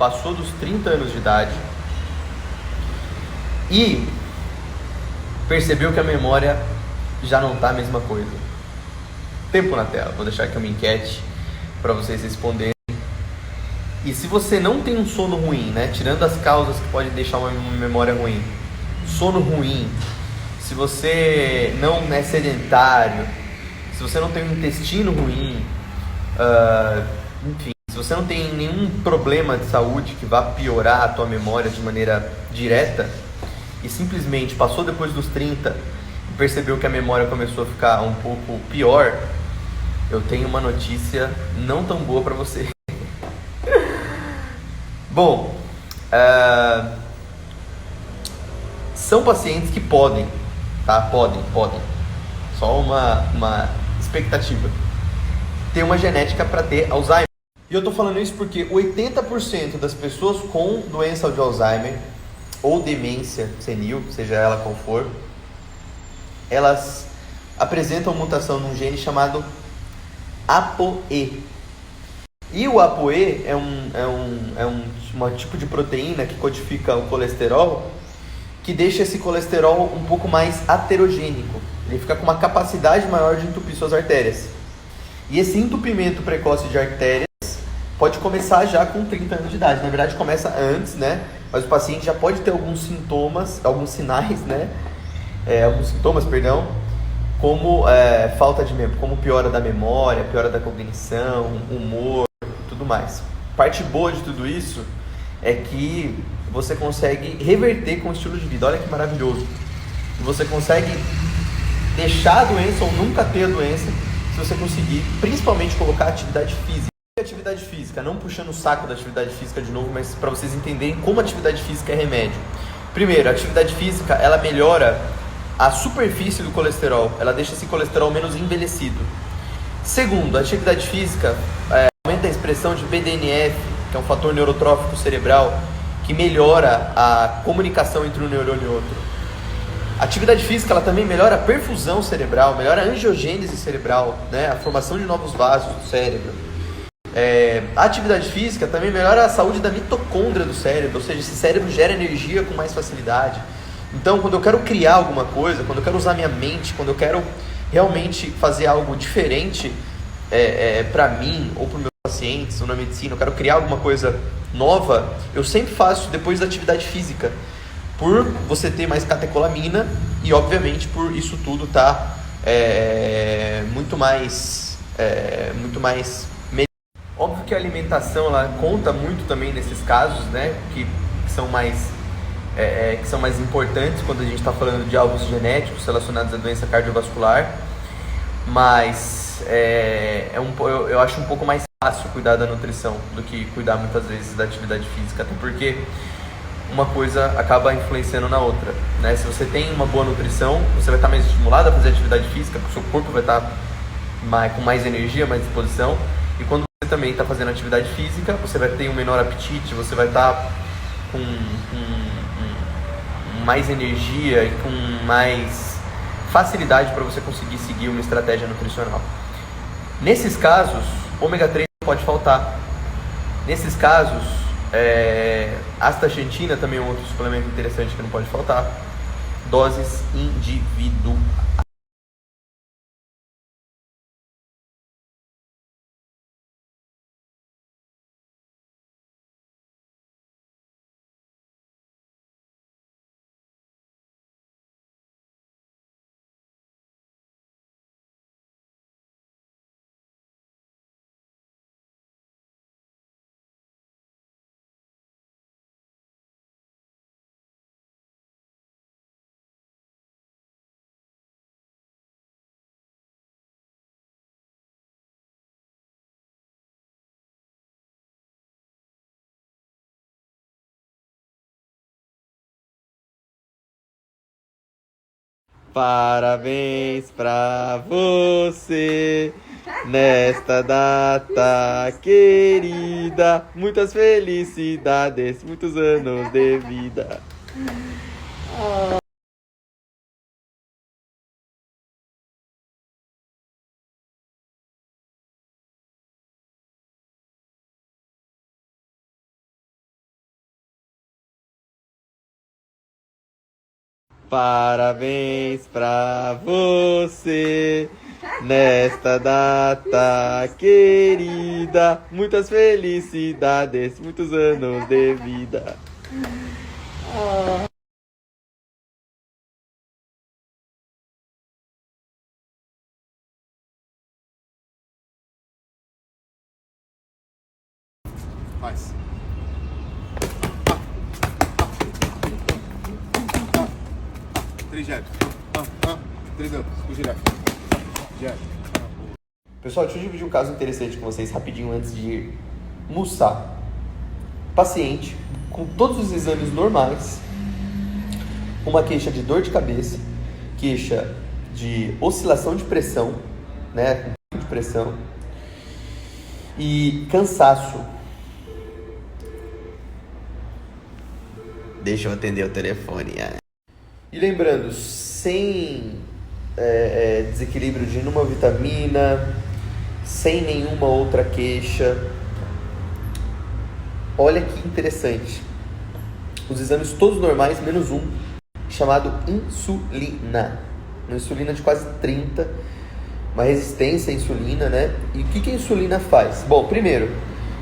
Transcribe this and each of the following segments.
passou dos 30 anos de idade e percebeu que a memória já não está a mesma coisa. Tempo na tela, vou deixar aqui uma enquete para vocês responderem. E se você não tem um sono ruim, né, tirando as causas que podem deixar uma memória ruim, sono ruim, se você não é sedentário, se você não tem um intestino ruim, enfim, se você não tem nenhum problema de saúde que vá piorar a tua memória de maneira direta e simplesmente passou depois dos 30 e percebeu que a memória começou a ficar um pouco pior, eu tenho uma notícia não tão boa para você. Bom, são pacientes que podem, tá? Podem. Só uma expectativa. Ter uma genética para ter Alzheimer. E eu tô falando isso porque 80% das pessoas com doença de Alzheimer ou demência senil, seja ela qual for, elas apresentam mutação num gene chamado ApoE. E o ApoE é um tipo de proteína que codifica o colesterol, que deixa esse colesterol um pouco mais aterogênico. Ele fica com uma capacidade maior de entupir suas artérias. E esse entupimento precoce de artérias pode começar já com 30 anos de idade. Na verdade, começa antes, né? Mas o paciente já pode ter alguns sintomas, alguns sinais, né? Como falta de memória, como piora da memória, piora da cognição, humor, tudo mais. Parte boa de tudo isso é que você consegue reverter com o estilo de vida. Olha que maravilhoso. Você consegue deixar a doença ou nunca ter a doença se você conseguir, principalmente, colocar atividade física. Atividade física, não puxando o saco da atividade física de novo, mas para vocês entenderem como a atividade física é remédio. Primeiro, a atividade física, ela melhora a superfície do colesterol, ela deixa esse colesterol menos envelhecido. Segundo, a atividade física aumenta a expressão de BDNF, que é um fator neurotrófico cerebral, que melhora a comunicação entre um neurônio e outro. A atividade física, ela também melhora a perfusão cerebral, melhora a angiogênese cerebral, né? A formação de novos vasos do cérebro. A atividade física também melhora a saúde da mitocôndria do cérebro, ou seja, esse cérebro gera energia com mais facilidade. Então, quando eu quero criar alguma coisa, quando eu quero usar minha mente, quando eu quero realmente fazer algo diferente para mim ou para os meus pacientes ou na medicina, eu quero criar alguma coisa nova, eu sempre faço depois da atividade física, por você ter mais catecolamina e, obviamente, por isso tudo tá muito mais Óbvio que a alimentação ela conta muito também nesses casos, né, que são mais importantes quando a gente está falando de alvos genéticos relacionados à doença cardiovascular, mas eu acho um pouco mais fácil cuidar da nutrição do que cuidar muitas vezes da atividade física, até porque uma coisa acaba influenciando na outra, né? Se você tem uma boa nutrição, você vai estar mais estimulado a fazer atividade física, porque o seu corpo vai estar com mais energia, mais disposição, e quando você também está fazendo atividade física, você vai ter um menor apetite, você vai estar com mais energia e com mais facilidade para você conseguir seguir uma estratégia nutricional. Nesses casos, ômega 3 não pode faltar. Nesses casos, astaxantina também é um outro suplemento interessante que não pode faltar. Doses individuais. Parabéns pra você nesta data querida. Muitas felicidades, muitos anos de vida. Parabéns pra você nesta data querida. Muitas felicidades, muitos anos de vida. Faz. 3 jabs. 3 anos. Jab. Jab. Pessoal, deixa eu dividir um caso interessante com vocês rapidinho antes de ir. Mussá, paciente com todos os exames normais, uma queixa de dor de cabeça, queixa de oscilação de pressão, né, com pico de pressão e cansaço. Deixa eu atender o telefone. E lembrando, sem desequilíbrio de nenhuma vitamina, sem nenhuma outra queixa. Olha que interessante. Os exames todos normais, menos um, chamado insulina. Uma insulina de quase 30, uma resistência à insulina, né? E o que a insulina faz? Bom, primeiro,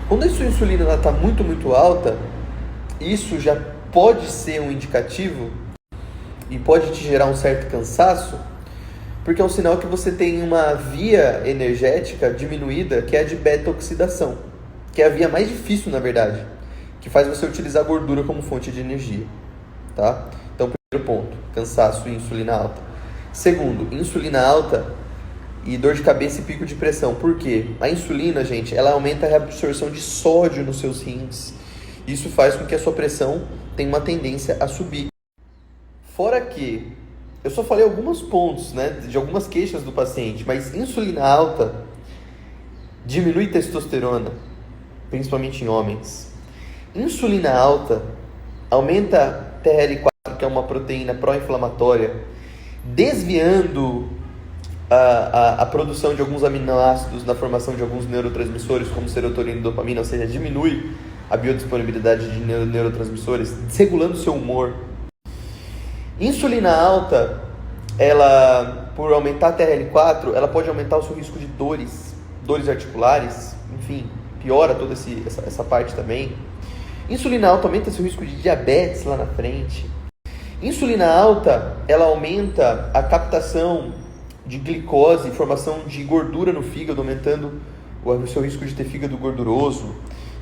quando a sua insulina está muito alta, isso já pode ser um indicativo e pode te gerar um certo cansaço, porque é um sinal que você tem uma via energética diminuída, que é a de beta-oxidação, que é a via mais difícil, na verdade, que faz você utilizar a gordura como fonte de energia, tá? Então, primeiro ponto, cansaço e insulina alta. Segundo, insulina alta e dor de cabeça e pico de pressão. Por quê? A insulina, gente, ela aumenta a reabsorção de sódio nos seus rins. Isso faz com que a sua pressão tenha uma tendência a subir. Fora que, eu só falei alguns pontos, né, de algumas queixas do paciente, mas insulina alta diminui testosterona, principalmente em homens. Insulina alta aumenta TRL4, que é uma proteína pró-inflamatória, desviando a produção de alguns aminoácidos na formação de alguns neurotransmissores, como serotonina e dopamina, ou seja, diminui a biodisponibilidade de neurotransmissores, desregulando o seu humor. Insulina alta, ela, por aumentar a TRL4, ela pode aumentar o seu risco de dores articulares, enfim, piora toda essa parte também. Insulina alta aumenta seu risco de diabetes lá na frente. Insulina alta, ela aumenta a captação de glicose e formação de gordura no fígado, aumentando o seu risco de ter fígado gorduroso,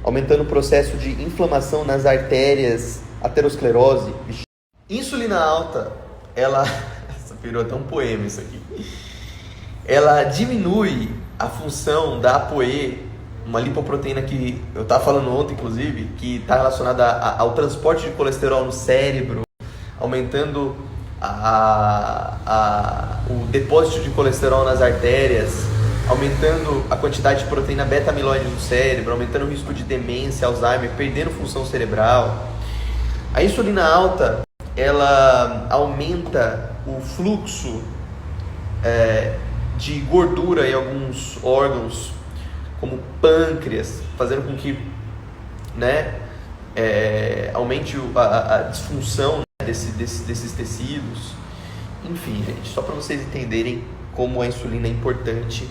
aumentando o processo de inflamação nas artérias, aterosclerose. Insulina alta, ela... Essa virou até um poema isso aqui. Ela diminui a função da ApoE, uma lipoproteína que eu estava falando ontem, inclusive, que está relacionada ao transporte de colesterol no cérebro, aumentando o depósito de colesterol nas artérias, aumentando a quantidade de proteína beta-amiloide no cérebro, aumentando o risco de demência, Alzheimer, perdendo função cerebral. A insulina alta, ela aumenta o fluxo de gordura em alguns órgãos, como pâncreas, fazendo com que, né, aumente a disfunção, né, desses tecidos. Enfim, gente, só para vocês entenderem como a insulina é importante,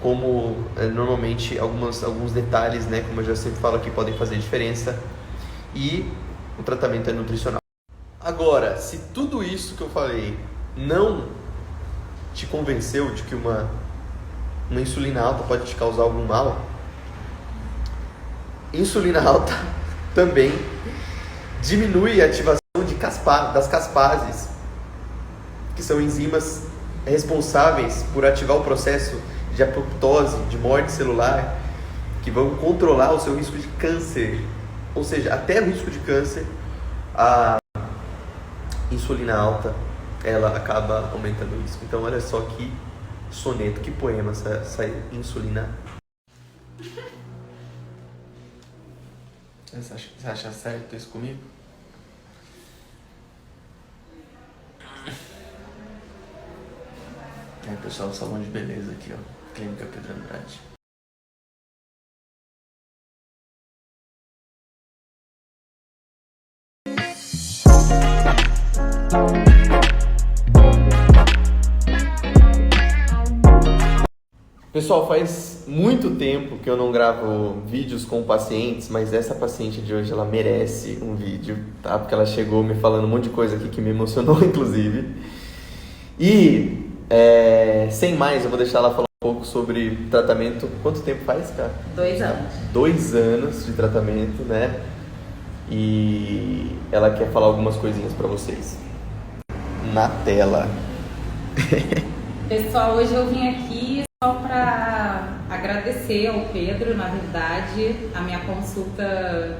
como normalmente alguns detalhes, né, como eu já sempre falo aqui, podem fazer diferença, e o tratamento é nutricional. Agora, se tudo isso que eu falei não te convenceu de que uma insulina alta pode te causar algum mal, insulina alta também diminui a ativação das caspases, que são enzimas responsáveis por ativar o processo de apoptose, de morte celular, que vão controlar o seu risco de câncer. Ou seja, até o risco de câncer, a insulina alta, ela acaba aumentando o risco. Então, olha só que soneto, que poema essa insulina. Você acha certo isso comigo? É, pessoal, salão de beleza aqui, ó. Clínica Pedro Andrade. Pessoal, faz muito tempo que eu não gravo vídeos com pacientes, mas essa paciente de hoje, ela merece um vídeo, tá? Porque ela chegou me falando um monte de coisa aqui que me emocionou, inclusive. E, sem mais, eu vou deixar ela falar um pouco sobre tratamento. Quanto tempo faz, cara? 2 anos. 2 anos de tratamento, né? E ela quer falar algumas coisinhas pra vocês. Na tela. Pessoal, hoje eu vim aqui só para agradecer ao Pedro, na verdade. A minha consulta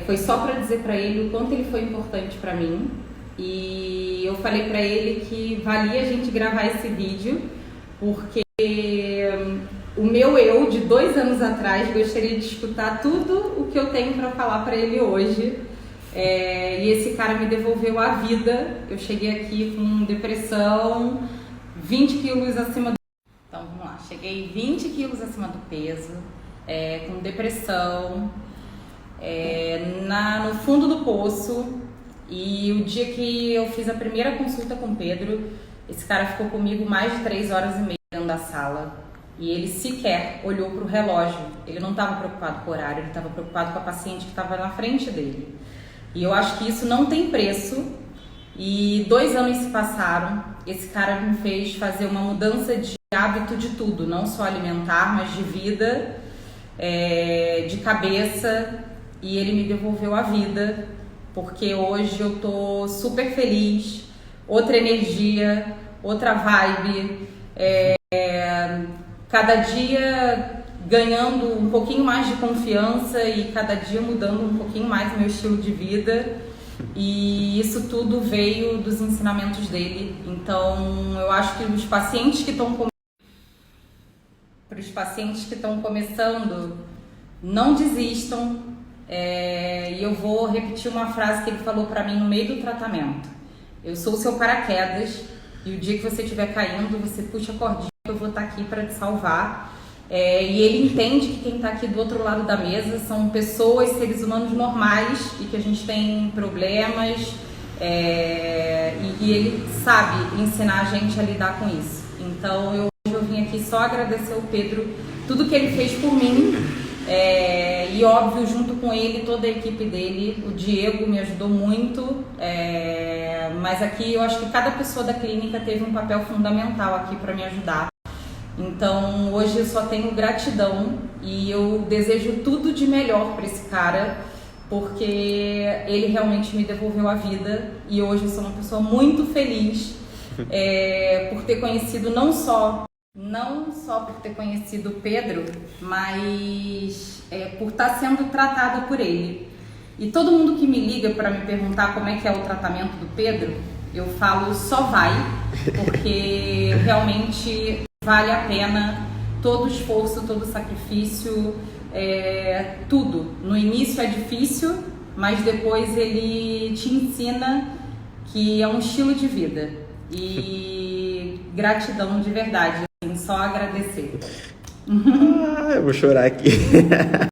foi só para dizer para ele o quanto ele foi importante para mim. E eu falei para ele que valia a gente gravar esse vídeo, porque o meu eu de 2 anos atrás gostaria de escutar tudo o que eu tenho para falar para ele hoje. E esse cara me devolveu a vida. Eu cheguei aqui com depressão, 20 quilos acima do... Então vamos lá, cheguei 20 quilos acima do peso, com depressão, no fundo do poço. E o dia que eu fiz a primeira consulta com o Pedro, esse cara ficou comigo mais de 3 horas e meia dentro da sala. E ele sequer olhou para o relógio. Ele não estava preocupado com o horário, ele estava preocupado com a paciente que estava na frente dele. E eu acho que isso não tem preço. E 2 anos se passaram. Esse cara me fez fazer uma mudança de hábito de tudo, não só alimentar, mas de vida, de cabeça. E ele me devolveu a vida, porque hoje eu tô super feliz, outra energia, outra vibe, cada dia ganhando um pouquinho mais de confiança e cada dia mudando um pouquinho mais o meu estilo de vida. E isso tudo veio dos ensinamentos dele. Então eu acho que os pacientes que estão começando, não desistam. E eu vou repetir uma frase que ele falou pra mim no meio do tratamento: eu sou o seu paraquedas, e o dia que você estiver caindo, você puxa a cordinha que eu vou estar aqui para te salvar. E ele entende que quem está aqui do outro lado da mesa são pessoas, seres humanos normais, e que a gente tem problemas, e ele sabe ensinar a gente a lidar com isso. Então hoje eu vim aqui só agradecer ao Pedro tudo que ele fez por mim. E óbvio, junto com ele, toda a equipe dele. O Diego me ajudou muito, mas aqui eu acho que cada pessoa da clínica teve um papel fundamental aqui para me ajudar. Então hoje eu só tenho gratidão e eu desejo tudo de melhor para esse cara, porque ele realmente me devolveu a vida. E hoje eu sou uma pessoa muito feliz por ter conhecido não só por ter conhecido o Pedro, mas por estar sendo tratada por ele. E todo mundo que me liga para me perguntar como é que é o tratamento do Pedro, eu falo só vai, porque realmente vale a pena todo o esforço, todo o sacrifício, tudo. No início é difícil, mas depois ele te ensina que é um estilo de vida. E gratidão de verdade. Só agradecer. Eu vou chorar aqui.